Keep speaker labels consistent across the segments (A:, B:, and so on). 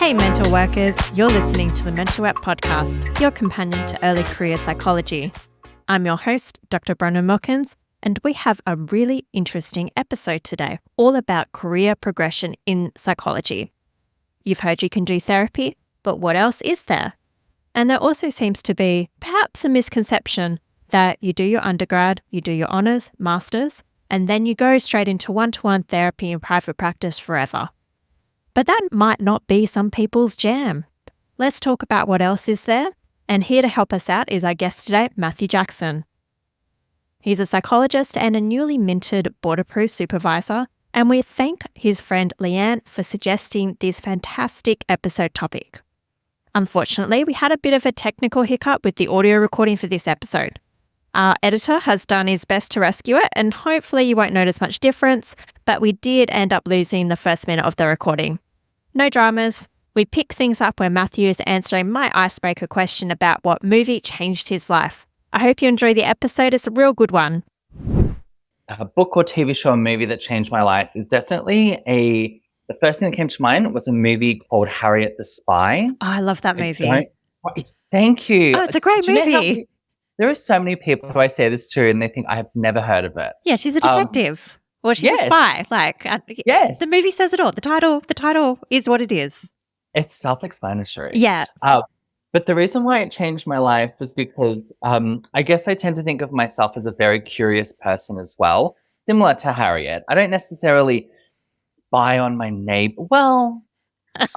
A: Hey mental workers, you're listening to the Mental Work Podcast, your companion to early career psychology. I'm your host, Dr. Bron and Milkins, and we have a really interesting episode today, all about career progression in psychology. You've heard you can do therapy, but what else is there? And there also seems to be perhaps a misconception that you do your undergrad, you do your honours, masters, and then you go straight into one-to-one therapy in private practice forever. But that might not be some people's jam. Let's talk about what else is there. And here to help us out is our guest today, Matthew Jackson. He's a psychologist and a newly minted board-approved supervisor, and we thank his friend Leanne for suggesting this fantastic episode topic. Unfortunately, we had a bit of a technical hiccup with the audio recording for this episode. Our editor has done his best to rescue it, and hopefully you won't notice much difference, but we did end up losing the first minute of the recording. No dramas. We pick things up where Matthew is answering my icebreaker question about what movie changed his life. I hope you enjoy the episode. It's a real good one.
B: A book or TV show or movie that changed my life is definitely the first thing that came to mind was a movie called Harriet the Spy.
A: Oh, I love that movie.
B: Thank you.
A: Oh, it's a great movie.
B: There are so many people who I say this to and they think I have never heard of it.
A: Yeah, she's a detective. Or she's a spy.
B: Yes.
A: The movie says it all. The title is what it is.
B: It's self-explanatory.
A: Yeah.
B: But the reason why it changed my life was because I guess I tend to think of myself as a very curious person as well, similar to Harriet. I don't necessarily spy on my neighbor. Well,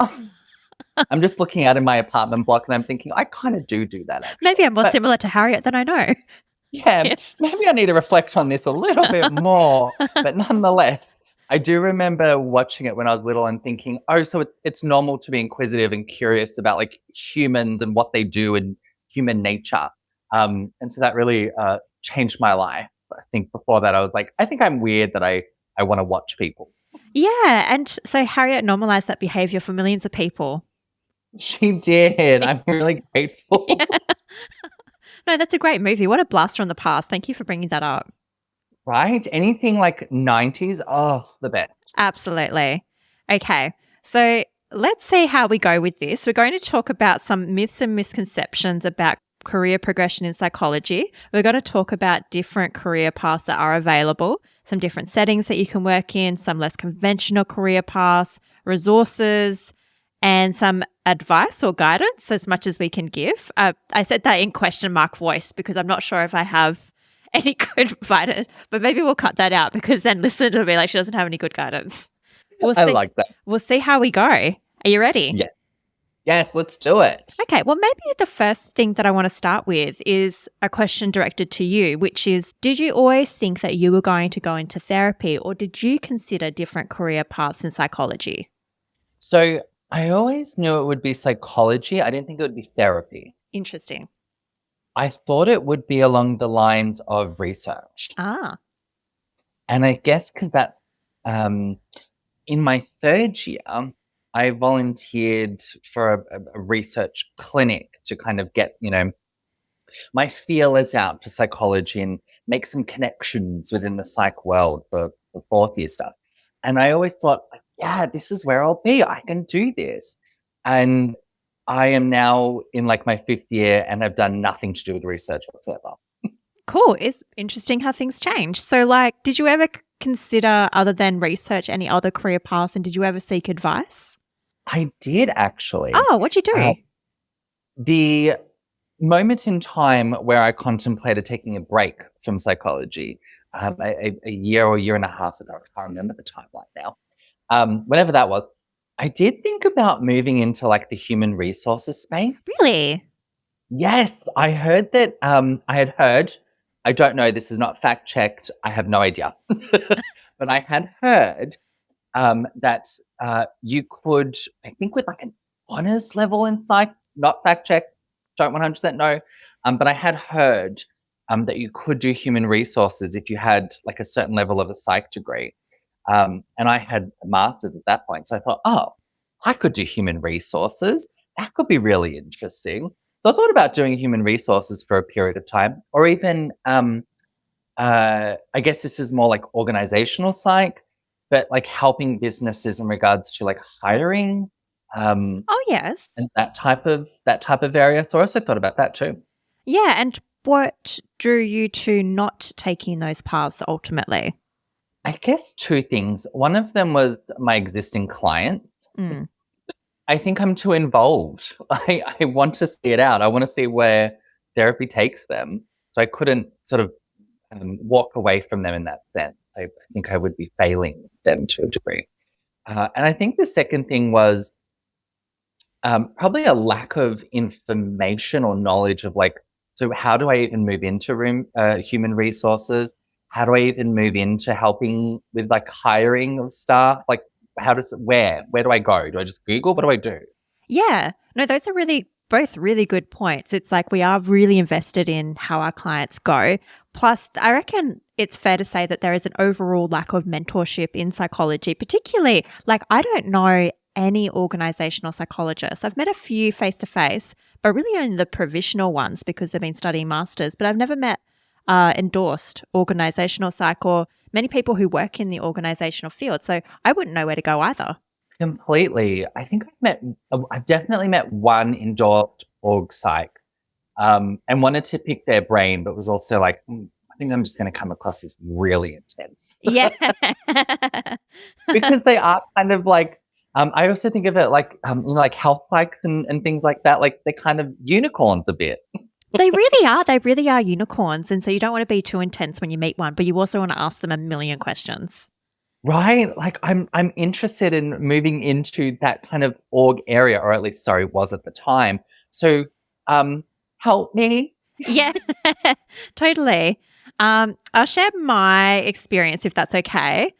B: I'm just looking out in my apartment block and I'm thinking, I kind of do that actually.
A: Maybe I'm more similar to Harriet than I know.
B: Yeah, maybe I need to reflect on this a little bit more. But nonetheless, I do remember watching it when I was little and thinking, oh, so it's normal to be inquisitive and curious about like humans and what they do and human nature. And so that really changed my life. I think before that, I was like, I think I'm weird that I want to watch people.
A: Yeah, and so Harriet normalized that behavior for millions of people.
B: She did. I'm really grateful.
A: Yeah. No, that's a great movie. What a blast from the past. Thank you for bringing that up.
B: Right? Anything like 90s, oh, it's the best.
A: Absolutely. Okay, so let's see how we go with this. We're going to talk about some myths and misconceptions about career progression in psychology. We're going to talk about different career paths that are available, some different settings that you can work in, some less conventional career paths, resources, and some advice or guidance as much as we can give. I said that in question mark voice because I'm not sure if I have any good guidance, but maybe we'll cut that out because then listeners will be like, she doesn't have any good guidance.
B: I like that.
A: We'll see how we go. Are you ready?
B: Yeah. Yes, let's do it.
A: Okay, well, maybe the first thing that I want to start with is a question directed to you, which is, did you always think that you were going to go into therapy or did you consider different career paths in psychology?
B: So I always knew it would be psychology. I didn't think it would be therapy.
A: Interesting.
B: I thought it would be along the lines of research.
A: Ah.
B: And I guess because that in my third year, I volunteered for a research clinic to kind of get, my feelers out for psychology and make some connections within the psych world for fourth year stuff. And I always thought, like, yeah, this is where I'll be. I can do this. And I am now in like my fifth year and have done nothing to do with research whatsoever.
A: Cool. It's interesting how things change. So did you ever consider, other than research, any other career paths, and did you ever seek advice?
B: I did actually.
A: Oh, what'd you do?
B: The moment in time where I contemplated taking a break from psychology, a year or year and a half ago, I can't remember the timeline now, whenever that was, I did think about moving into like the human resources space.
A: Really?
B: Yes, I heard that. I don't know, this is not fact checked. I have no idea. But I had heard that you could, I think with like an honors level in psych, not fact checked, don't 100% know. But I had heard that you could do human resources if you had like a certain level of a psych degree. And I had a master's at that point. So I thought, oh, I could do human resources. That could be really interesting. So I thought about doing human resources for a period of time, or even, I guess this is more like organizational psych, but like helping businesses in regards to like hiring
A: Oh, yes.
B: and that type of area. So I also thought about that too.
A: Yeah. And what drew you to not taking those paths ultimately?
B: I guess two things. One of them was my existing client.
A: Mm.
B: I think I'm too involved. I want to see it out. I want to see where therapy takes them. So I couldn't sort of walk away from them in that sense. I think I would be failing them to a degree. And I think the second thing was probably a lack of information or knowledge of like, so how do I even move into human resources? How do I even move into helping with like hiring of staff? Like, where do I go? Do I just Google? What do I do?
A: Yeah. No, those are both really good points. It's like we are really invested in how our clients go. Plus, I reckon it's fair to say that there is an overall lack of mentorship in psychology, particularly like I don't know any organizational psychologists. I've met a few face to face, but really only the provisional ones because they've been studying masters. But I've never met endorsed organizational psych or many people who work in the organizational field. So I wouldn't know where to go either.
B: Completely. I think I've definitely met one endorsed org psych, and wanted to pick their brain, but was also like, I think I'm just going to come across as really intense
A: Yeah.
B: because they are kind of like, I also think of it like, like health bikes and things like that. Like they're kind of unicorns a bit.
A: They really are. They really are unicorns. And so you don't want to be too intense when you meet one, but you also want to ask them a million questions.
B: Right. Like I'm interested in moving into that kind of org area, or at least sorry, was at the time. So help me.
A: Yeah, totally. I'll share my experience if that's okay.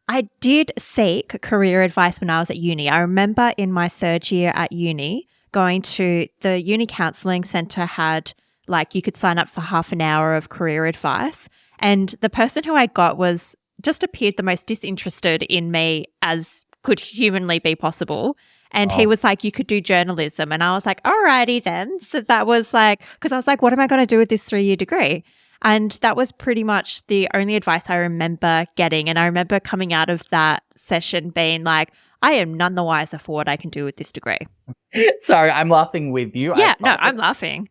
A: I did seek career advice when I was at uni. I remember in my third year at uni going to the uni counselling centre had like you could sign up for half an hour of career advice. And the person who I got was just appeared the most disinterested in me as could humanly be possible. And he
B: Oh,
A: was like, you could do journalism. And I was like, alrighty then. So that was like, because I was like, what am I going to do with this 3-year degree? And that was pretty much the only advice I remember getting. And I remember coming out of that session being like, I am none the wiser for what I can do with this degree.
B: sorry, I'm laughing with you. I
A: Yeah, no,
B: apologize.
A: I'm laughing.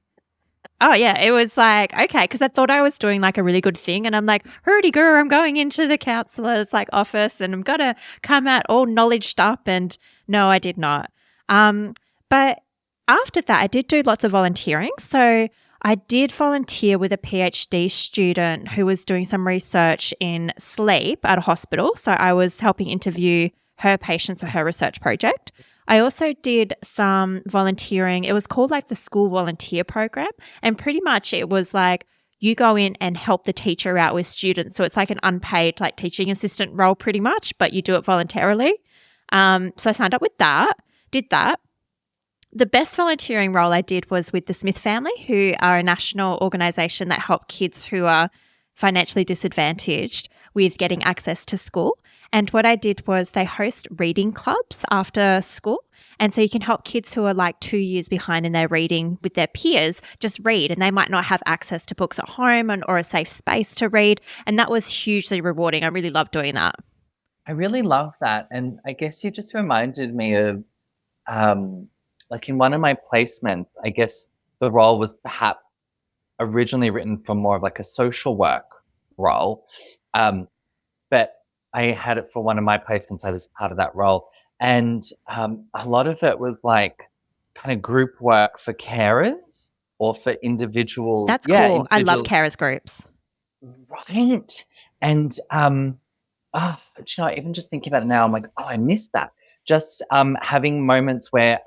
A: Oh, yeah. It was like, okay, because I thought I was doing like a really good thing. And I'm like, hurdy guru, I'm going into the counselor's like office and I'm going to come out all knowledged up. And no, I did not. But after that, I did do lots of volunteering. So I did volunteer with a PhD student who was doing some research in sleep at a hospital. So I was helping interview her patients for her research project. I also did some volunteering. It was called like the school volunteer program. And pretty much it was like you go in and help the teacher out with students. So it's like an unpaid like teaching assistant role pretty much, but you do it voluntarily. So I signed up with that, did that. The best volunteering role I did was with the Smith family, who are a national organisation that help kids who are financially disadvantaged with getting access to school. And what I did was they host reading clubs after school. And so you can help kids who are like 2 years behind in their reading with their peers just read. And they might not have access to books at home or a safe space to read. And that was hugely rewarding. I really loved doing that.
B: I really love that. And I guess you just reminded me of like in one of my placements, I guess the role was perhaps originally written for more of like a social work role. But I had it for one of my placements. I was part of that role. And a lot of it was like kind of group work for carers or for individuals.
A: That's
B: Yeah,
A: cool. I love
B: individuals.
A: carers groups.
B: Right. And do you know, even just thinking about it now, I'm like, oh, I missed that. Just having moments where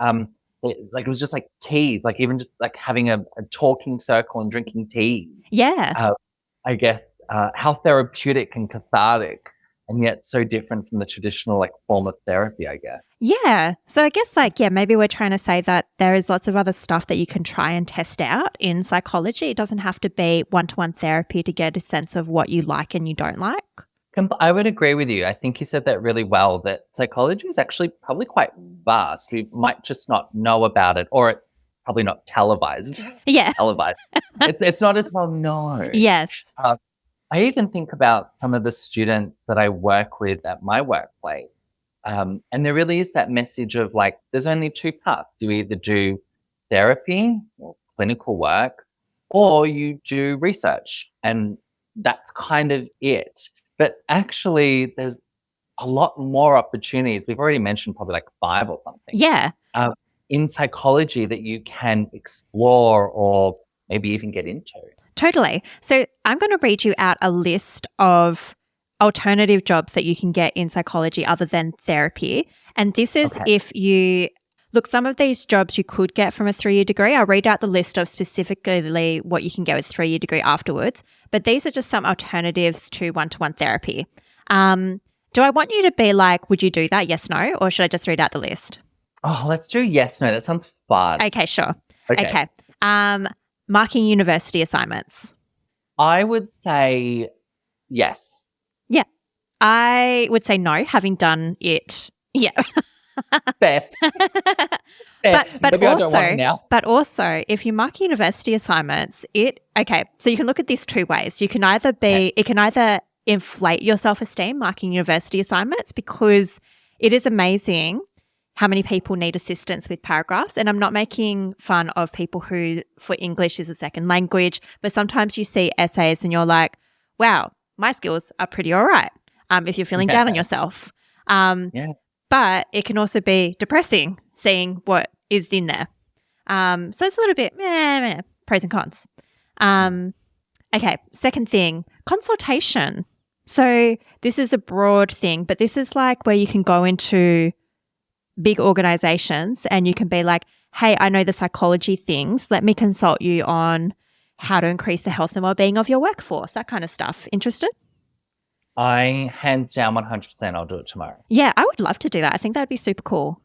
B: it was just like teas, like even just like having a talking circle and drinking tea.
A: Yeah.
B: Uh, I guess how therapeutic and cathartic, and yet so different from the traditional like form of therapy, I guess.
A: Yeah. So I guess maybe we're trying to say that there is lots of other stuff that you can try and test out in psychology. It doesn't have to be one-to-one therapy to get a sense of what you like and you don't like.
B: I would agree with you. I think you said that really well, that psychology is actually probably quite vast. We might just not know about it, or it's probably not televised.
A: Yeah.
B: Televised. It's not as well known.
A: Yes.
B: I even think about some of the students that I work with at my workplace. And there really is that message of like, there's only two paths. You either do therapy or clinical work, or you do research, and that's kind of it. But actually, there's a lot more opportunities. We've already mentioned probably like five or something
A: Yeah,
B: uh, in psychology that you can explore or maybe even get into.
A: totally. So I'm going to read you out a list of alternative jobs that you can get in psychology other than therapy. And this is
B: Okay.
A: if you look, some of these jobs you could get from a 3-year degree. I'll read out the list of specifically what you can get with 3-year degree afterwards. But these are just some alternatives to one-to-one therapy. Do I want you to be like, would you do that? Yes, no? Or should I just read out the list?
B: Oh, let's do yes, no. That sounds fun.
A: Okay, sure.
B: Okay.
A: Okay. Marking university assignments.
B: I would say yes.
A: Yeah. I would say no, having done it. Yeah.
B: Fair. Fair.
A: But
B: Maybe I don't want it
A: also,
B: now.
A: but also, if you mark university assignments, so you can look at this two ways. You can either it can either inflate your self-esteem marking university assignments, because it is amazing how many people need assistance with paragraphs. And I'm not making fun of people who, for English is a second language, but sometimes you see essays and you're like, wow, my skills are pretty all right. If you're feeling down on yourself.
B: Yeah.
A: But it can also be depressing seeing what is in there. So it's a little bit pros and cons. Okay, second thing, consultation. So this is a broad thing, but this is like where you can go into big organizations and you can be like, hey, I know the psychology things. Let me consult you on how to increase the health and well-being of your workforce, that kind of stuff. Interested?
B: I hands down 100% I'll do it tomorrow.
A: Yeah, I would love to do that. I think that would be super cool.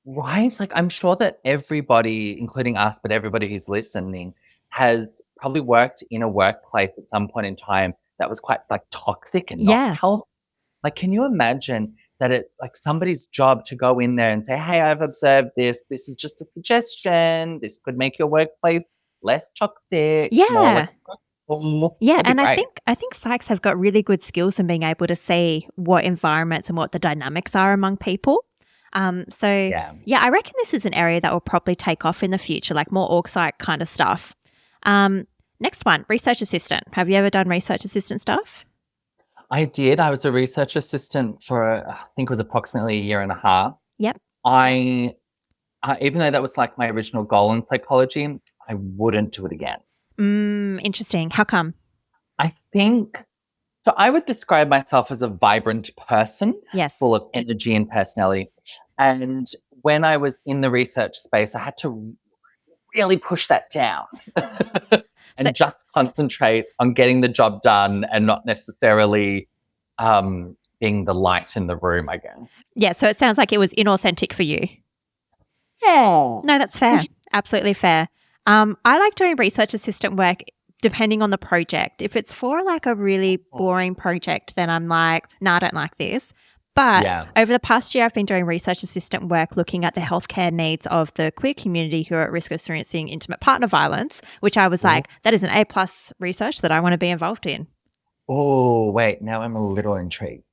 B: Right? Like, I'm sure that everybody, including us, but everybody who's listening, has probably worked in a workplace at some point in time that was quite like toxic and not
A: Yeah.
B: healthy. Like, can you imagine that it like somebody's job to go in there and say, hey, I've observed this. This is just a suggestion. This could make your workplace less toxic. More
A: Yeah.
B: like, oh,
A: Yeah,
B: that'd be
A: and
B: great.
A: I think psychs have got really good skills in being able to see what environments and what the dynamics are among people.
B: Yeah.
A: Yeah, I reckon this is an area that will probably take off in the future, like more org psych kind of stuff. Next one, research assistant. Have you ever done research assistant stuff?
B: I did. I was a research assistant for, I think it was approximately a year and a half.
A: Yep.
B: I, even though that was like my original goal in psychology, I wouldn't do it again.
A: Interesting. How come?
B: I think, so I would describe myself as a vibrant person,
A: Yes.
B: full of energy and personality. And when I was in the research space, I had to really push that down and
A: So-
B: just concentrate on getting the job done and not necessarily being the light in the room, I guess.
A: Yeah, so it sounds like it was inauthentic for you.
B: Yeah.
A: No, that's fair. Absolutely fair. I like doing research assistant work depending on the project. If it's for like a really boring project, then I'm like, nah, I don't like this. But over the past year, I've been doing research assistant work looking at the healthcare needs of the queer community who are at risk of experiencing intimate partner violence, which I was like, that is an A+ research that I want to be involved in.
B: Oh, wait, now I'm a little intrigued.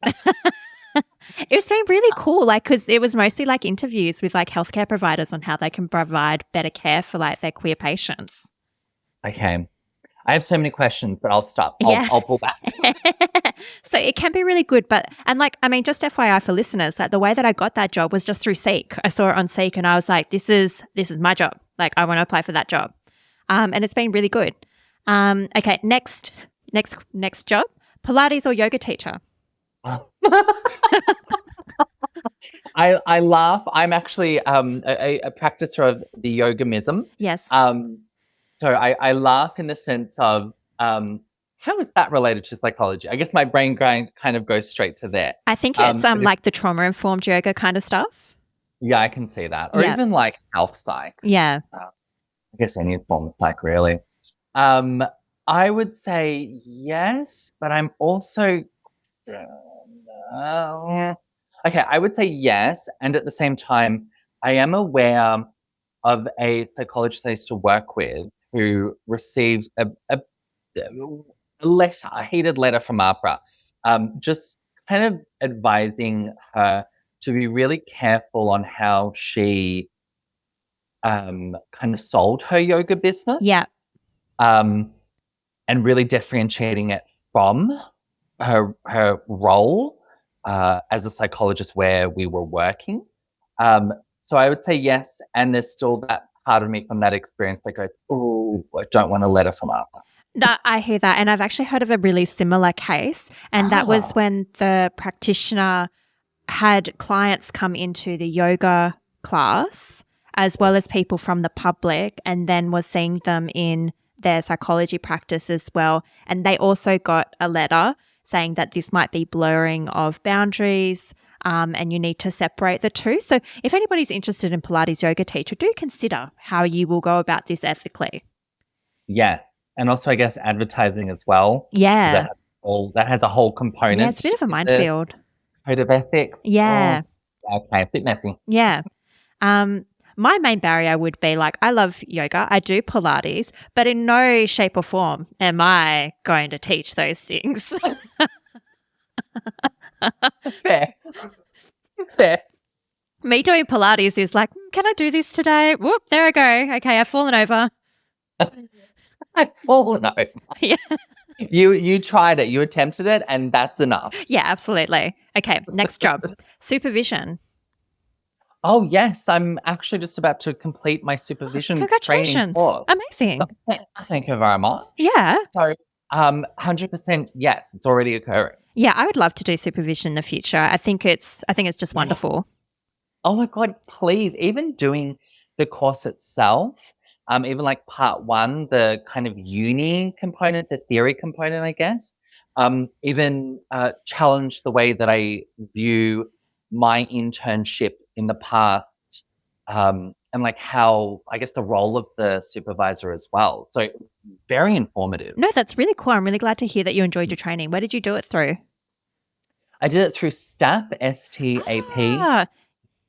A: It's been really cool, like, because it was mostly like interviews with like healthcare providers on how they can provide better care for like their queer patients.
B: Okay. I have so many questions, but I'll stop. I'll pull back.
A: So it can be really good. Just FYI for listeners, that the way that I got that job was just through Seek. I saw it on Seek and I was like, this is my job. Like, I want to apply for that job. And it's been really good. Okay, next job, Pilates or yoga teacher.
B: I laugh. I'm actually a practicer of the yoganism.
A: Yes.
B: So I laugh in the sense of how is that related to psychology? I guess my brain kind of goes straight to there.
A: I think it's like the trauma-informed yoga kind of stuff.
B: Yeah, I can see that. Or even like health psych.
A: Yeah.
B: I guess any form of psych, really. I would say yes, but I'm also... okay, I would say yes. And at the same time, I am aware of a psychologist I used to work with who received a heated letter from APRA, just kind of advising her to be really careful on how she kind of sold her yoga business.
A: Yeah.
B: And really differentiating it from her role as a psychologist where we were working. So I would say yes, and there's still that part of me from that experience that goes, oh, I don't want to let her from up.
A: No, I hear that. And I've actually heard of a really similar case. And that was when the practitioner had clients come into the yoga class as well as people from the public, and then was seeing them in their psychology practice as well. And they also got a letter saying that this might be blurring of boundaries, and you need to separate the two. So if anybody's interested in Pilates yoga teacher, do consider how you will go about this ethically.
B: Yeah. And also, I guess, advertising as well.
A: Yeah.
B: That has a whole component.
A: Yeah, it's a bit of a minefield.
B: Code of ethics.
A: Yeah.
B: Oh, okay, a bit messy.
A: Yeah. My main barrier would be like, I love yoga, I do Pilates, but in no shape or form am I going to teach those things.
B: Fair. Fair.
A: Me doing Pilates is like, can I do this today? Whoop, there I go. Okay, I've fallen over.
B: I've fallen over.
A: Yeah.
B: You tried it, you attempted it, and that's enough.
A: Yeah, absolutely. Okay, next job. Supervision.
B: Oh, yes. I'm actually just about to complete my supervision training
A: Congratulations.
B: course.
A: Amazing.
B: So, thank you very much.
A: Yeah.
B: So, 100% yes, it's already occurring.
A: Yeah, I would love to do supervision in the future. I think it's just wonderful.
B: Oh my God, please. Even doing the course itself, even like part one, the kind of uni component, the theory component, I guess, even challenge the way that I view my internship in the past, and like how, I guess, the role of the supervisor as well. So very informative.
A: No, that's really cool. I'm really glad to hear that you enjoyed your training. Where did you do it through?
B: I did it through STAP, S-T-A-P.
A: Ah,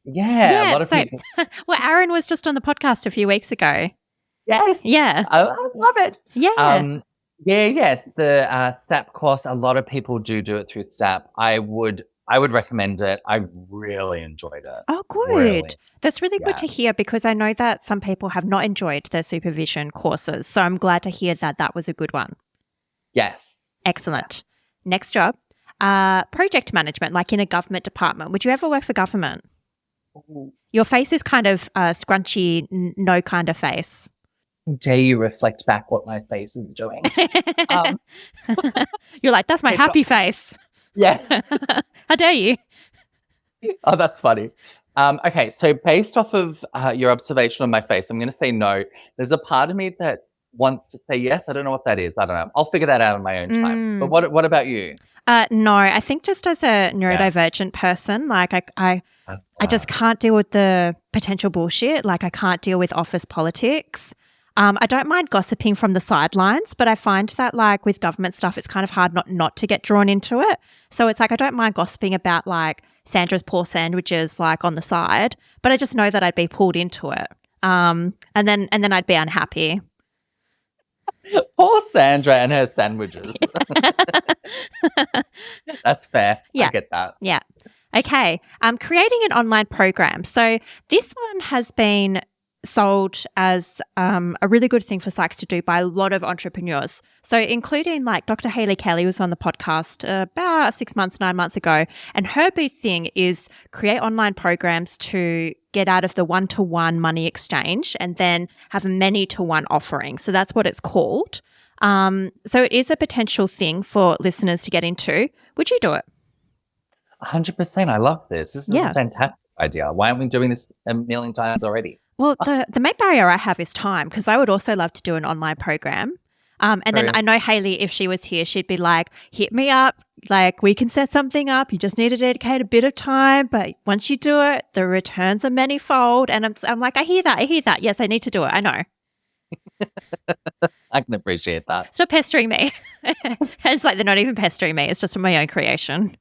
B: Yeah, a lot of
A: so,
B: people.
A: well, Aaron was just on the podcast a few weeks ago.
B: Yes,
A: Yeah.
B: I love it.
A: Yeah.
B: Yes, the STAP course, a lot of people do it through STAP. I would recommend it. I really enjoyed it.
A: Oh, good.
B: Really.
A: That's really good to hear, because I know that some people have not enjoyed their supervision courses. So I'm glad to hear that that was a good one.
B: Yes.
A: Excellent. Next job, project management, like in a government department. Would you ever work for government? Your face is kind of scrunchy, no kind of face.
B: Dare you reflect back what my face is doing?
A: You're like, that's my happy face.
B: Yeah.
A: How dare you?
B: Oh, that's funny. Okay, so based off of your observation on my face, I'm going to say no. There's a part of me that wants to say yes. I don't know what that is. I don't know. I'll figure that out on my own time. But what about you?
A: No, I think just as a neurodivergent person, like I just can't deal with the potential bullshit. Like I can't deal with office politics. I don't mind gossiping from the sidelines, but I find that like with government stuff, it's kind of hard not to get drawn into it. So it's like I don't mind gossiping about like Sandra's poor sandwiches like on the side, but I just know that I'd be pulled into it. And then I'd be unhappy.
B: Poor Sandra and her sandwiches. That's fair.
A: Yeah.
B: I get that.
A: Yeah. Okay. Creating an online program. So this one has been sold as a really good thing for psychs to do by a lot of entrepreneurs. So including like Dr. Hayley Kelly was on the podcast about 9 months ago. And her big thing is create online programs to get out of the one-to-one money exchange and then have a many-to-one offering. So that's what it's called. So it is a potential thing for listeners to get into. Would you do it?
B: 100%. I love this. This is a fantastic idea. Why aren't we doing this a million times already?
A: Well, the main barrier I have is time, because I would also love to do an online program. And then I know Hayley, if she was here, she'd be like, hit me up. Like, we can set something up. You just need to dedicate a bit of time. But once you do it, the returns are manifold. And I'm like, I hear that. Yes, I need to do it. I know.
B: I can appreciate that.
A: Stop pestering me. It's like they're not even pestering me. It's just my own creation.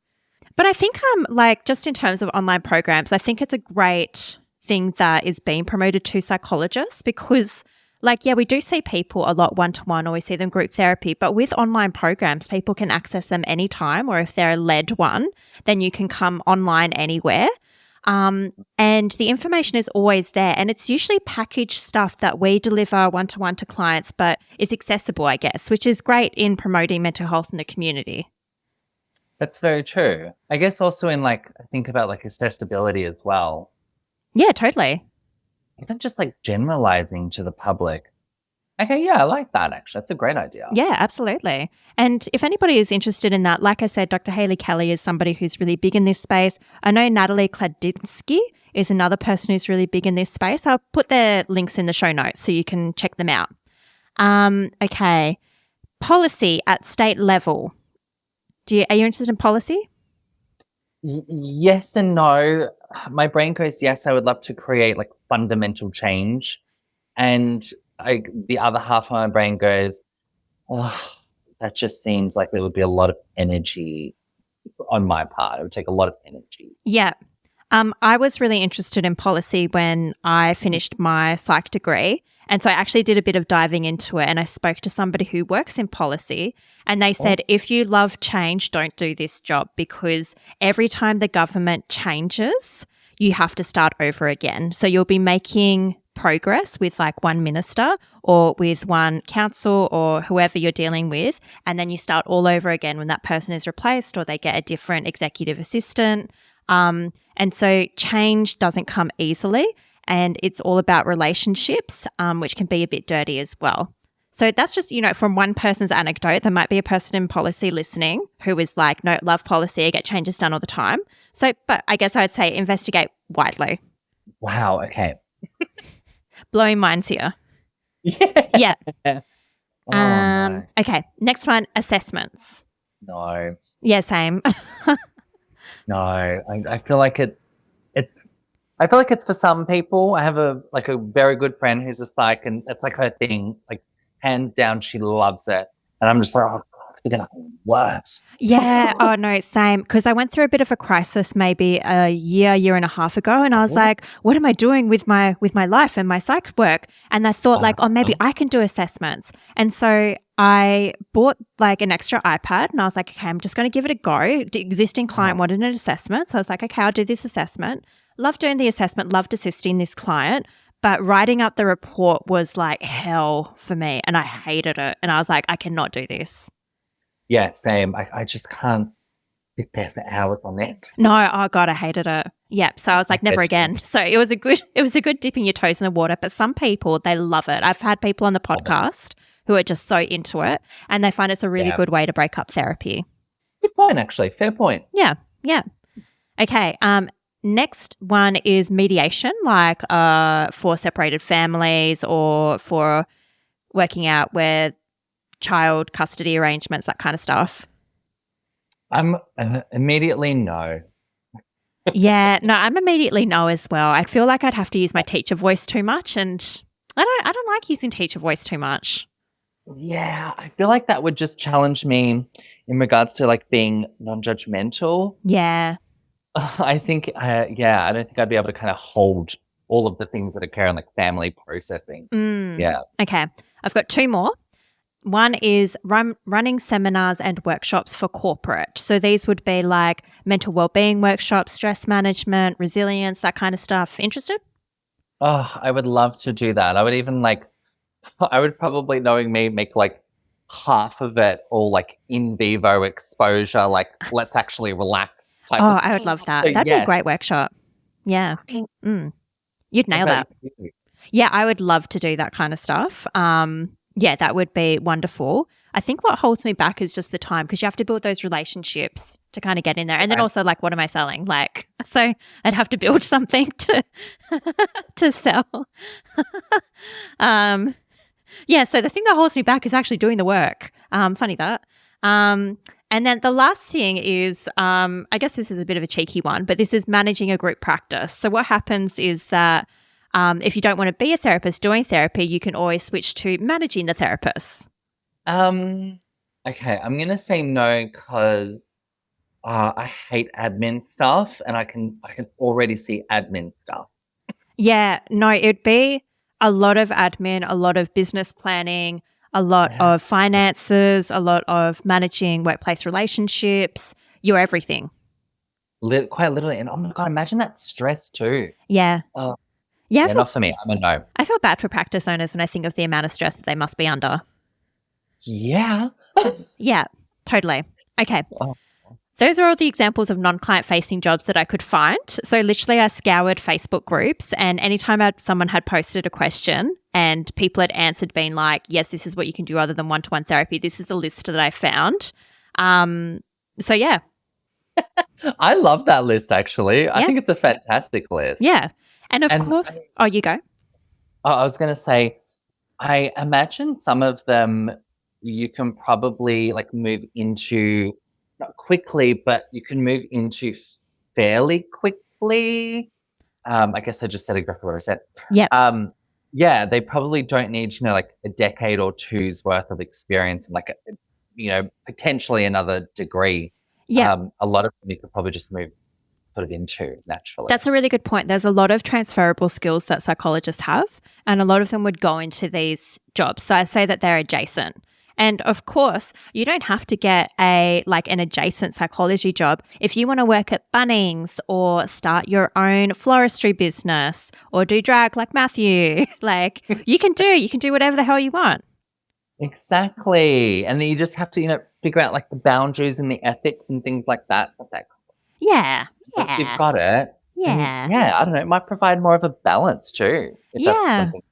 A: But I think like just in terms of online programs, I think it's a great thing that is being promoted to psychologists, because like, yeah, we do see people a lot one-to-one, or we see them group therapy, but with online programs, people can access them anytime, or if they're a led one, then you can come online anywhere. And the information is always there. And it's usually packaged stuff that we deliver one-to-one to clients, but is accessible, I guess, which is great in promoting mental health in the community.
B: That's very true. I guess also in I think about accessibility as well.
A: Yeah, totally.
B: Even just generalizing to the public. Okay, yeah, I like that actually. That's a great idea.
A: Yeah, absolutely. And if anybody is interested in that, like I said, Dr. Hayley Kelly is somebody who's really big in this space. I know Natalie Kladinsky is another person who's really big in this space. I'll put their links in the show notes so you can check them out. Okay. Policy at state level. Are you interested in policy?
B: Yes and no. My brain goes, yes, I would love to create fundamental change. And the other half of my brain goes, oh, that just seems like there would be a lot of energy on my part. It would take a lot of energy.
A: Yeah. I was really interested in policy when I finished my psych degree. And so I actually did a bit of diving into it, and I spoke to somebody who works in policy, and they said, if you love change, don't do this job, because every time the government changes, you have to start over again. So you'll be making progress with one minister or with one council or whoever you're dealing with, and then you start all over again when that person is replaced or they get a different executive assistant. And so change doesn't come easily, and it's all about relationships, which can be a bit dirty as well. So that's just, from one person's anecdote. There might be a person in policy listening who is like, no, love policy, I get changes done all the time. So, but I guess I would say investigate widely.
B: Wow, okay.
A: Blowing minds here.
B: Yeah.
A: Yeah.
B: No.
A: Okay, next one, assessments.
B: No.
A: Yeah, same.
B: No. I feel like I feel like it's for some people. I have a very good friend who's a psych, and it's her thing. Hands down, she loves it. And I'm just like, oh God, it's gonna be worse.
A: Yeah. Oh no, same. Because I went through a bit of a crisis maybe a year and a half ago, and I was like, what am I doing with my life and my psych work? And I thought maybe I can do assessments. And so I bought an extra iPad, and I was like, okay, I'm just going to give it a go. The existing client wanted an assessment. So I was like, okay, I'll do this assessment. Loved doing the assessment, loved assisting this client, but writing up the report was hell for me, and I hated it. And I was like, I cannot do this.
B: Yeah, same. I just can't sit there for hours on it.
A: No, oh God, I hated it. Yep. So I was like, never again. So it was a good dipping your toes in the water. But some people, they love it. I've had people on the podcast who are just so into it, and they find it's a really good way to break up therapy.
B: Good point, actually. Fair point.
A: Yeah. Yeah. Okay. Next one is mediation, for separated families or for working out where child custody arrangements, that kind of stuff.
B: I'm immediately no.
A: Yeah, no, I'm immediately no as well. I feel like I'd have to use my teacher voice too much, and I don't like using teacher voice too much.
B: Yeah, I feel like that would just challenge me in regards to being non-judgmental.
A: Yeah.
B: I think, I don't think I'd be able to kind of hold all of the things that occur in family processing. Yeah.
A: Okay. I've got two more. One is running seminars and workshops for corporate. So these would be mental wellbeing workshops, stress management, resilience, that kind of stuff. Interested?
B: Oh, I would love to do that. I would even I would probably, knowing me, make half of it all in vivo exposure, let's actually relax.
A: Oh, I would love that. So, that'd be a great workshop. Yeah. You'd nail that. Yeah, I would love to do that kind of stuff. Yeah, that would be wonderful. I think what holds me back is just the time, because you have to build those relationships to kind of get in there. And then also what am I selling? So I'd have to build something to sell. Yeah, so the thing that holds me back is actually doing the work. Funny that. And then the last thing is, I guess this is a bit of a cheeky one, but this is managing a group practice. So what happens is that if you don't want to be a therapist doing therapy, you can always switch to managing the therapists.
B: Okay, I'm going to say no because I hate admin stuff, and I can already see admin stuff.
A: Yeah, no, it'd be a lot of admin, a lot of business planning, a lot of finances, a lot of managing workplace relationships, your everything.
B: quite literally. And oh my God, imagine that stress too.
A: Yeah.
B: Oh,
A: Yeah,
B: yeah, not for me. I'm a no.
A: I feel bad for practice owners when I think of the amount of stress that they must be under.
B: Yeah.
A: Yeah, totally. Okay.
B: Oh,
A: Those are all the examples of non-client facing jobs that I could find. So literally I scoured Facebook groups, and anytime someone had posted a question and people had answered being like, yes, this is what you can do other than one-to-one therapy, this is the list that I found. So yeah.
B: I love that list, actually. I
A: Yeah.
B: think it's a fantastic list.
A: Yeah. And of course, you go.
B: I was going to say, I imagine some of them you can probably like move into, not quickly, but you can move into fairly quickly. I guess I just said exactly what I said.
A: Yeah.
B: Yeah, they probably don't need, like a decade or two's worth of experience and like, potentially another degree.
A: Yeah.
B: A lot of them you could probably just move sort of into naturally.
A: That's a really good point. There's a lot of transferable skills that psychologists have, and a lot of them would go into these jobs. So I say that they're adjacent. And of course, you don't have to get an adjacent psychology job if you want to work at Bunnings or start your own floristry business or do drag like Matthew. Like you can do whatever the hell you want.
B: Exactly. And then you just have to, figure out like the boundaries and the ethics and things like that.
A: Yeah.
B: But if you've got it.
A: Yeah.
B: Yeah, I don't know. It might provide more of a balance too. If that's something,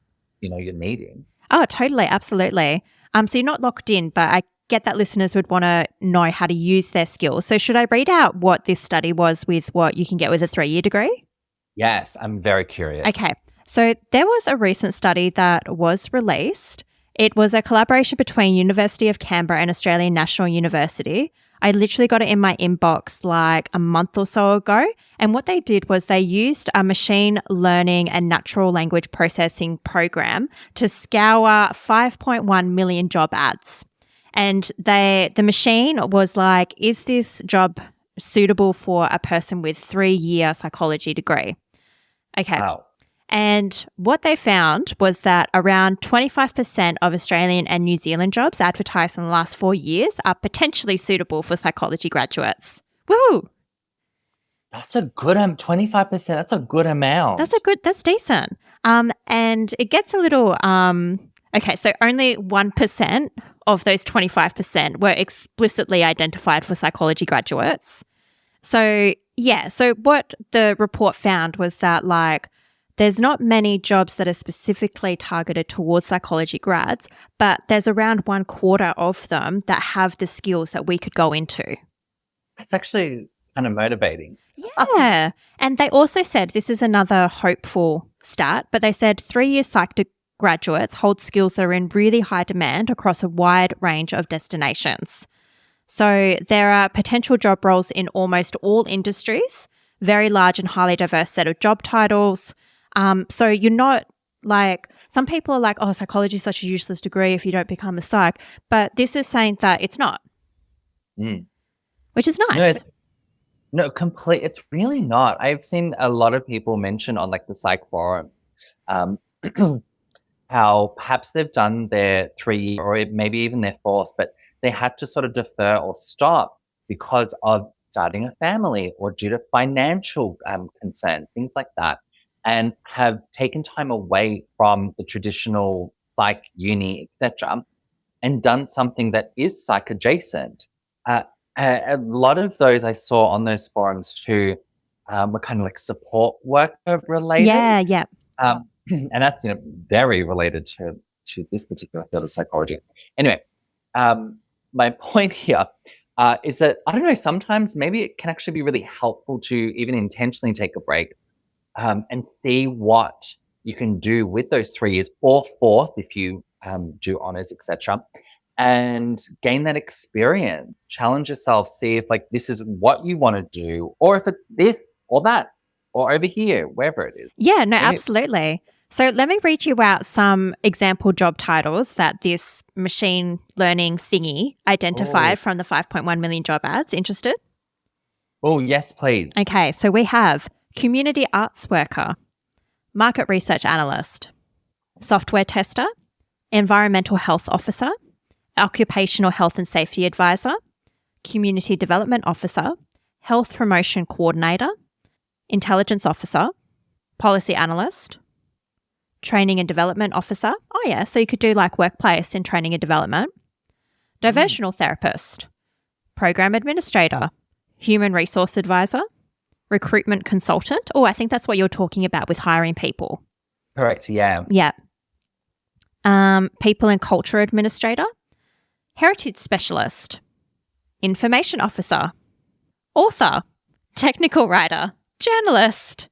B: you're needing.
A: Oh, totally. Absolutely. So you're not locked in, but I get that listeners would want to know how to use their skills. So should I read out what this study was with what you can get with a 3-year degree?
B: Yes, I'm very curious.
A: Okay. So there was a recent study that was released. It was a collaboration between University of Canberra and Australian National University. I literally got it in my inbox like a month or so ago. And what they did was they used a machine learning and natural language processing program to scour 5.1 million job ads. And the machine was like, is this job suitable for a person with 3-year psychology degree? Okay.
B: Wow.
A: And what they found was that around 25% of Australian and New Zealand jobs advertised in the last 4 years are potentially suitable for psychology graduates. Woo!
B: That's a good 25%. That's a good amount.
A: That's decent. And it gets a little, okay, so only 1% of those 25% were explicitly identified for psychology graduates. So, yeah, so what the report found was that there's not many jobs that are specifically targeted towards psychology grads, but there's around 1/4 of them that have the skills that we could go into.
B: That's actually kind of motivating.
A: Yeah. And they also said, this is another hopeful stat, but they said 3-year psych graduates hold skills that are in really high demand across a wide range of destinations. So there are potential job roles in almost all industries, very large and highly diverse set of job titles. So you're not some people are like, oh, psychology is such a useless degree if you don't become a psych. But this is saying that it's not, which is nice.
B: It's really not. I've seen a lot of people mention on the psych forums how perhaps they've done their 3 or maybe even their 4th, but they had to sort of defer or stop because of starting a family or due to financial concern, things like that, and have taken time away from the traditional psych, uni, etc., and done something that is psych adjacent. A lot of those I saw on those forums too were kind of support worker related.
A: Yeah.
B: And that's very related to this particular field of psychology. Anyway, my point here is that I don't know. Sometimes maybe it can actually be really helpful to even intentionally take a break and see what you can do with those 3 years or 4th if you do honors, etc., and gain that experience. Challenge yourself, see if this is what you want to do, or if it's this or that, or over here, wherever it is.
A: Yeah, no, absolutely. So let me read you out some example job titles that this machine learning thingy identified from the 5.1 million job ads. Interested?
B: Oh, yes, please.
A: Okay, so we have community arts worker, market research analyst, software tester, environmental health officer, occupational health and safety advisor, community development officer, health promotion coordinator, intelligence officer, policy analyst, training and development officer. Oh, yeah. So you could do like workplace and training and development, diversional therapist, program administrator, human resource advisor, recruitment consultant. Oh, I think that's what you're talking about with hiring people.
B: Correct. Yeah.
A: Yeah. People and culture administrator, heritage specialist, information officer, author, technical writer, journalist.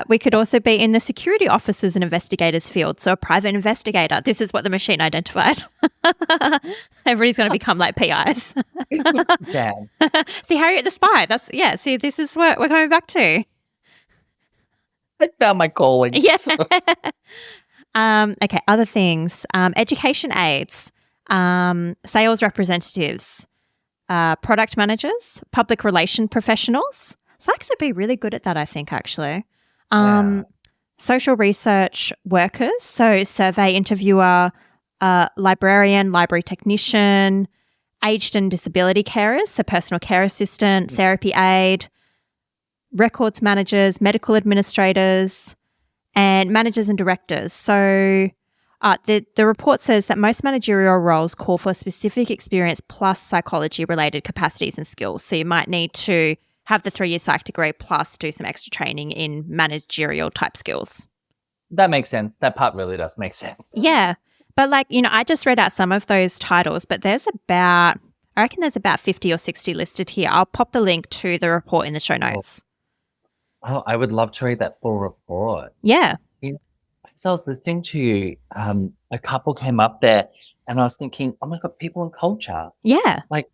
A: We could also be in the security officers and investigators field. So a private investigator. This is what the machine identified. Everybody's going to become like PIs.
B: Damn.
A: See, Harriet the Spy. See, this is what we're going back to.
B: I found my calling.
A: Yeah. Okay, other things. Education aides, sales representatives, product managers, public relation professionals. Psychs would be really good at that, I think, actually. Social research workers, so survey interviewer, librarian, library technician, aged and disability carers, so personal care assistant, therapy aide, records managers, medical administrators, and managers and directors. So the report says that most managerial roles call for specific experience plus psychology-related capacities and skills. So you might need to have the 3-year psych degree plus do some extra training in managerial type skills.
B: That makes sense. That part really does make sense.
A: Yeah. But I just read out some of those titles, but I reckon there's about 50 or 60 listed here. I'll pop the link to the report in the show notes.
B: Oh, I would love to read that full report.
A: Yeah.
B: As I was listening to you, a couple came up there and I was thinking, oh my God, people and culture.
A: Yeah.
B: Like,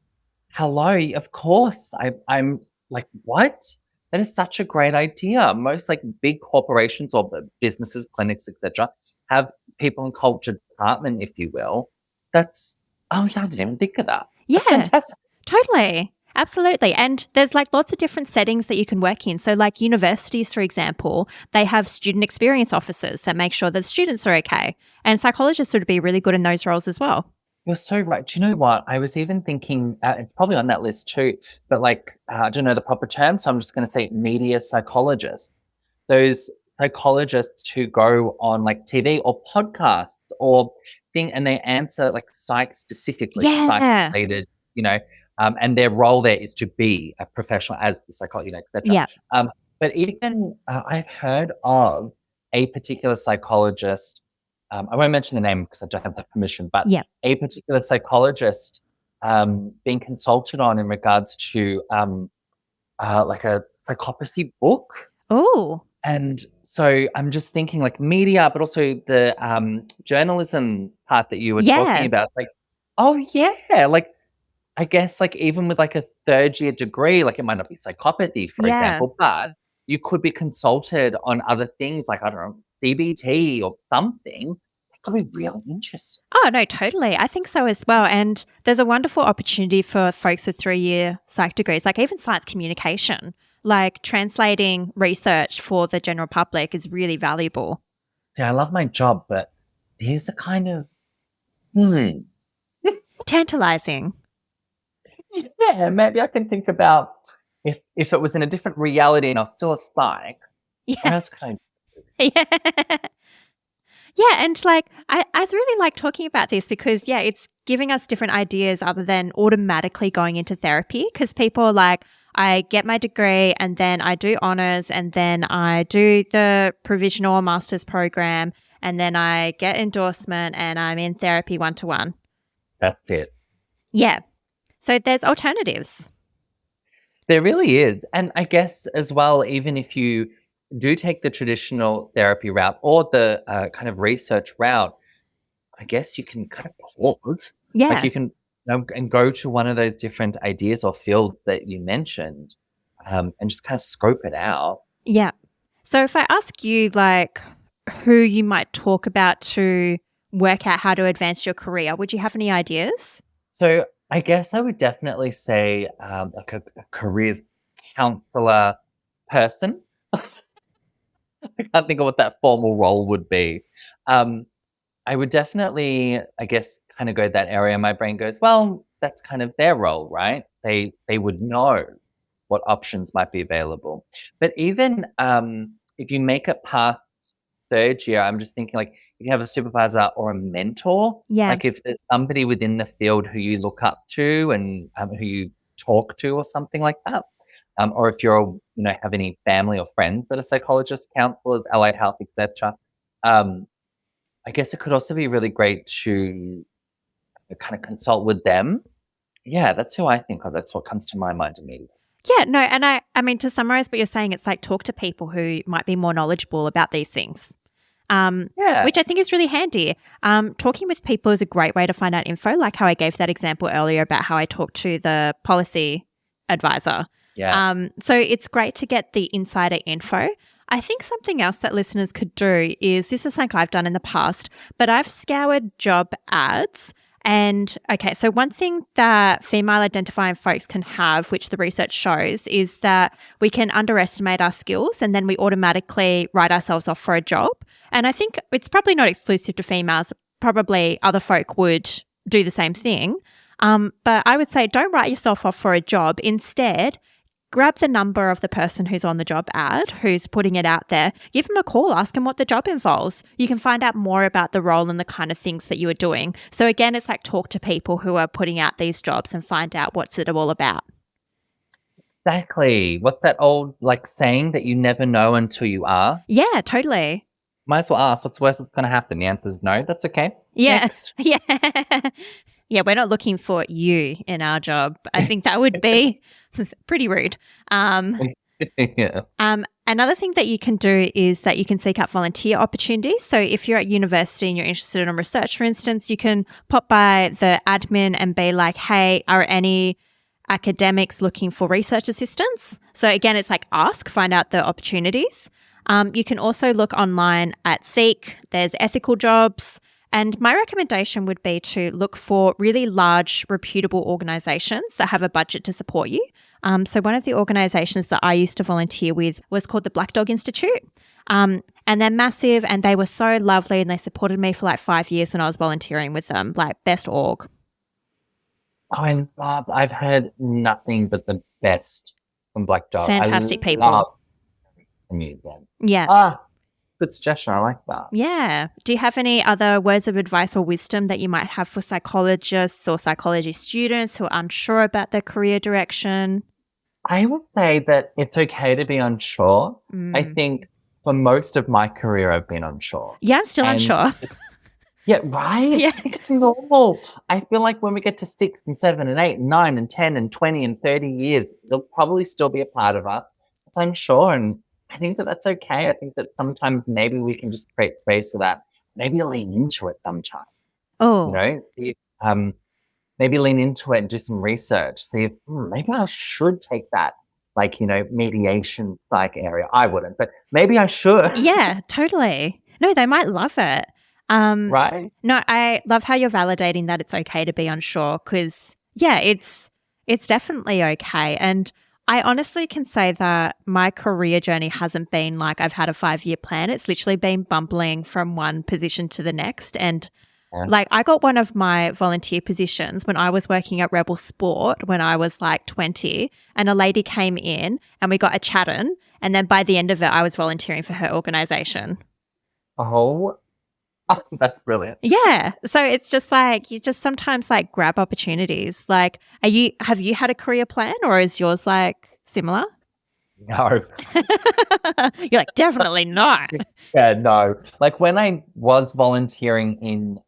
B: hello, of course. I'm like, what? That is such a great idea. Most like big corporations or businesses, clinics, etc., have people and culture department, if you will. Oh yeah, I didn't even think of that.
A: Yeah.
B: That's fantastic.
A: Totally. Absolutely. And there's like lots of different settings that you can work in. So like universities, for example, they have student experience officers that make sure that students are okay. And psychologists would be really good in those roles as well.
B: You're so right. Do you know what? I was even thinking, it's probably on that list too, but like, I don't know the proper term, so I'm just going to say media psychologists. Those psychologists who go on like TV or podcasts or and they answer like psych specifically, psych related, and their role there is to be a professional as the psychologist, etc.
A: Yeah.
B: But even I've heard of a particular psychologist. I won't mention the name because I don't have the permission, but a particular psychologist being consulted on in regards to like a psychopathy book.
A: Oh.
B: And so I'm just thinking like media, but also the journalism part that you were talking about. Like, oh yeah, like I guess like even with like a 3rd-year degree, like it might not be psychopathy, for example, but you could be consulted on other things like, I don't know, CBT or something. That could be real interesting.
A: Oh, no, totally. I think so as well. And there's a wonderful opportunity for folks with 3-year psych degrees, like even science communication, like translating research for the general public is really valuable.
B: See, I love my job, but these are kind of
A: tantalizing.
B: Yeah, maybe I can think about if it was in a different reality and I was still a psych. What else could I
A: do? Yeah, and like I really like talking about this because it's giving us different ideas other than automatically going into therapy, because people are like, I get my degree and then I do honours and then I do the provisional or master's program and then I get endorsement and I'm in therapy 1-to-1.
B: That's it.
A: Yeah. So there's alternatives.
B: There really is. And I guess as well, even if you do take the traditional therapy route or the kind of research route, I guess you can kind of pause.
A: Yeah.
B: Like you can and go to one of those different ideas or fields that you mentioned and just kind of scope it out.
A: Yeah. So if I ask you like who you might talk about to work out how to advance your career, would you have any ideas?
B: So I guess I would definitely say like a career counselor person. I can't think of what that formal role would be. I would definitely, I guess, kind of go that area. My brain goes, well, that's kind of their role, right? They would know what options might be available. But even if you make it past third year, I'm just thinking, like, if you have a supervisor or a mentor,
A: Yeah.
B: like if there's somebody within the field who you look up to and who you talk to or something like that, or if you're, have any family or friends that are psychologists, counselors, allied health, etc. I guess it could also be really great to kind of consult with them. Yeah, that's who I think of. That's what comes to my mind immediately.
A: Yeah, no, and I mean, to summarize what you're saying, it's like talk to people who might be more knowledgeable about these things,
B: Yeah.
A: which I think is really handy. Talking with people is a great way to find out info, like how I gave that example earlier about how I talked to the policy advisor.
B: Yeah.
A: So it's great to get the insider info. I think something else that listeners could do is, this is something I've done in the past, but I've scoured job ads. And okay, so one thing that female identifying folks can have, which the research shows, is that we can underestimate our skills and then we automatically write ourselves off for a job. And I think it's probably not exclusive to females. Probably other folk would do the same thing. But I would say don't write yourself off for a job. Instead, grab the number of the person who's on the job ad, who's putting it out there, give them a call, ask them what the job involves. You can find out more about the role and the kind of things that you are doing. So again, it's like talk to people who are putting out these jobs and find out what's it all about.
B: Exactly. What's that old saying that you never know until you are?
A: Yeah, totally.
B: Might as well ask, what's the worst that's going to happen? The answer is no. That's okay.
A: Yeah.
B: Next.
A: Yeah. Yeah, we're not looking for you in our job. I think that would be pretty rude.
B: Yeah.
A: Another thing that you can do is that you can seek out volunteer opportunities. So if you're at university and you're interested in research, for instance, you can pop by the admin and be like, hey, are any academics looking for research assistants? So again, it's like ask, find out the opportunities. You can also look online at Seek. There's ethical jobs. And my recommendation would be to look for really large, reputable organisations that have a budget to support you. So one of the organisations that I used to volunteer with was called the Black Dog Institute. And they're massive and they were so lovely and they supported me for 5 years when I was volunteering with them, best org.
B: Oh, I've heard nothing but the best from Black Dog.
A: Fantastic people.
B: Them.
A: Yeah.
B: Good suggestion. I like that.
A: Yeah. Do you have any other words of advice or wisdom that you might have for psychologists or psychology students who are unsure about their career direction?
B: I would say that it's okay to be unsure. I think for most of my career, I've been unsure.
A: Yeah, I'm still unsure.
B: Yeah, right?
A: Yeah.
B: It's normal. I feel like when we get to 6 and 7 and 8 and 9 and 10 and 20 and 30 years, it'll probably still be a part of us. It's unsure, and I think that that's okay. I think that sometimes maybe we can just create space for that. Maybe lean into it sometime.
A: Oh.
B: Maybe lean into it and do some research. See if maybe I should take that, mediation area. I wouldn't, but maybe I should.
A: Yeah, totally. No, they might love it.
B: Right?
A: No, I love how you're validating that it's okay to be unsure because, yeah, it's definitely okay. And I honestly can say that my career journey hasn't been like I've had a 5-year plan. It's literally been bumbling from one position to the next. And I got one of my volunteer positions when I was working at Rebel Sport when I was 20, and a lady came in and we got a chatting. And then by the end of it, I was volunteering for her organisation.
B: Oh, that's brilliant.
A: Yeah. So it's just you just sometimes grab opportunities. Have you had a career plan or is yours similar?
B: No.
A: You're definitely not.
B: Yeah, no. When I was volunteering in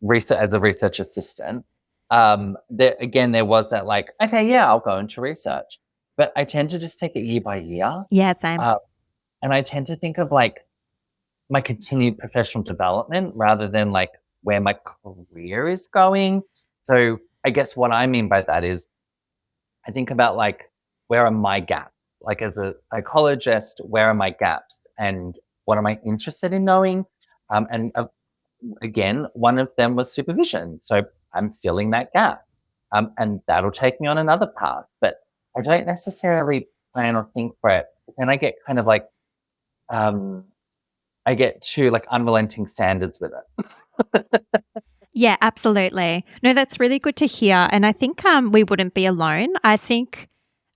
B: research as a research assistant, there was that okay, yeah, I'll go into research. But I tend to just take it year by year.
A: Yeah, same.
B: And I tend to think of my continued professional development rather than where my career is going. So I guess what I mean by that is I think about where are my gaps? As a psychologist, where are my gaps? And what am I interested in knowing? Again, one of them was supervision. So I'm filling that gap. And that'll take me on another path. But I don't necessarily plan or think for it. And I get kind of I get to unrelenting standards with it.
A: Yeah, absolutely. No, that's really good to hear. And I think we wouldn't be alone. I think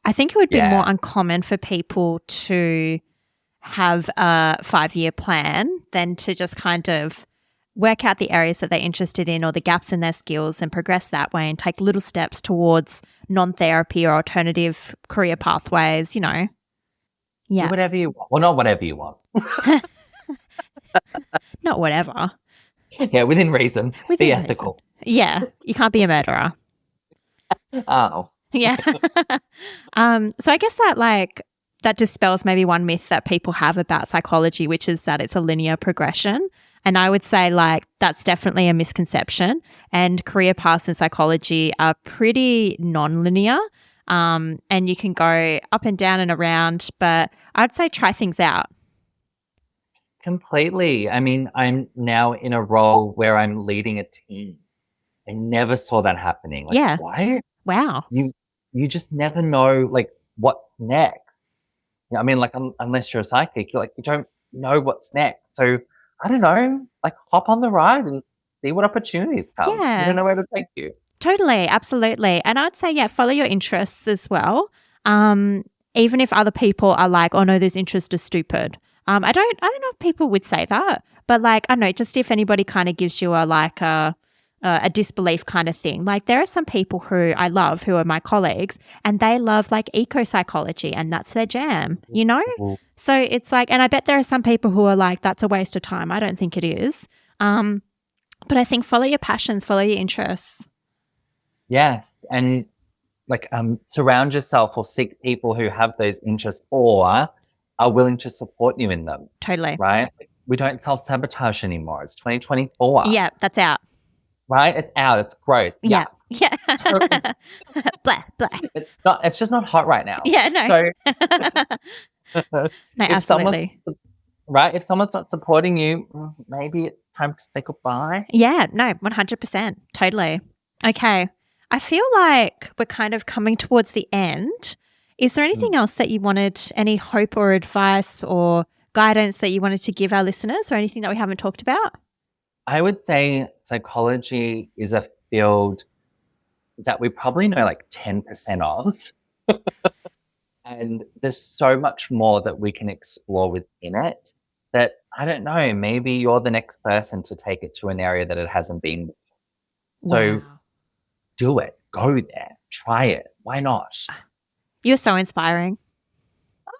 A: I think it would be
B: Yeah.
A: more uncommon for people to have a 5-year plan than to just kind of work out the areas that they're interested in or the gaps in their skills and progress that way and take little steps towards non-therapy or alternative career pathways, you know.
B: Do
A: Yeah.
B: whatever you want. Well, not whatever you want.
A: Not whatever.
B: Yeah, within reason.
A: Within
B: Be
A: reason.
B: ethical.
A: Yeah. You can't be a murderer.
B: Oh.
A: Yeah. So I guess that dispels maybe one myth that people have about psychology, which is that it's a linear progression. And I would say that's definitely a misconception. And career paths in psychology are pretty non-linear. And you can go up and down and around, but I'd say try things out.
B: Completely. I mean, I'm now in a role where I'm leading a team. I never saw that happening.
A: Yeah.
B: Why?
A: Wow.
B: You just never know what's next. I mean, unless you're a psychic, you don't know what's next. So I don't know, hop on the ride and see what opportunities come.
A: Yeah.
B: You don't know where to take you.
A: Totally, absolutely. And I'd say, follow your interests as well. Even if other people are like, oh no, those interests are stupid. I don't know if people would say that, but I don't know, just if anybody kind of gives you a disbelief kind of thing. There are some people who I love who are my colleagues and they love eco-psychology and that's their jam, you know?
B: Mm-hmm.
A: So it's and I bet there are some people who are like, that's a waste of time. I don't think it is. But I think follow your passions, follow your interests.
B: Yes. And surround yourself or seek people who have those interests or are willing to support you in them.
A: Totally.
B: Right? We don't self-sabotage anymore. It's 2024.
A: Yeah, that's out.
B: Right? It's out. It's growth.
A: Yeah. Blah, blah.
B: It's just not hot right now.
A: Yeah, no.
B: So
A: no, absolutely.
B: If someone's not supporting you, maybe it's time to say goodbye.
A: Yeah, no, 100%. Totally. Okay. I feel like we're kind of coming towards the end. Is there anything else that you wanted, any hope or advice or guidance that you wanted to give our listeners or anything that we haven't talked about?
B: I would say psychology is a field that we probably know 10% of. And there's so much more that we can explore within it that, I don't know, maybe you're the next person to take it to an area that it hasn't been before. So do it. Go there. Try it. Why not?
A: You're so inspiring.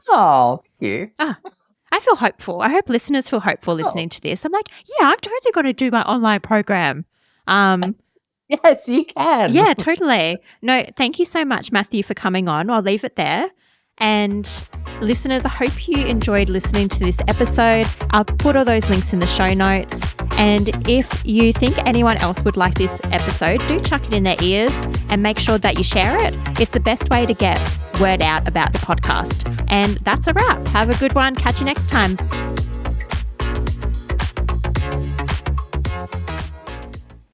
B: Oh, thank you.
A: I feel hopeful. I hope listeners feel hopeful listening to this. I'm like, yeah, I'm totally going to do my online program.
B: Yes, you can.
A: Yeah, totally. No, thank you so much, Matthew, for coming on. I'll leave it there. And listeners, I hope you enjoyed listening to this episode. I'll put all those links in the show notes. And if you think anyone else would like this episode, do chuck it in their ears and make sure that you share it. It's the best way to get word out about the podcast. And that's a wrap. Have a good one. Catch you next time.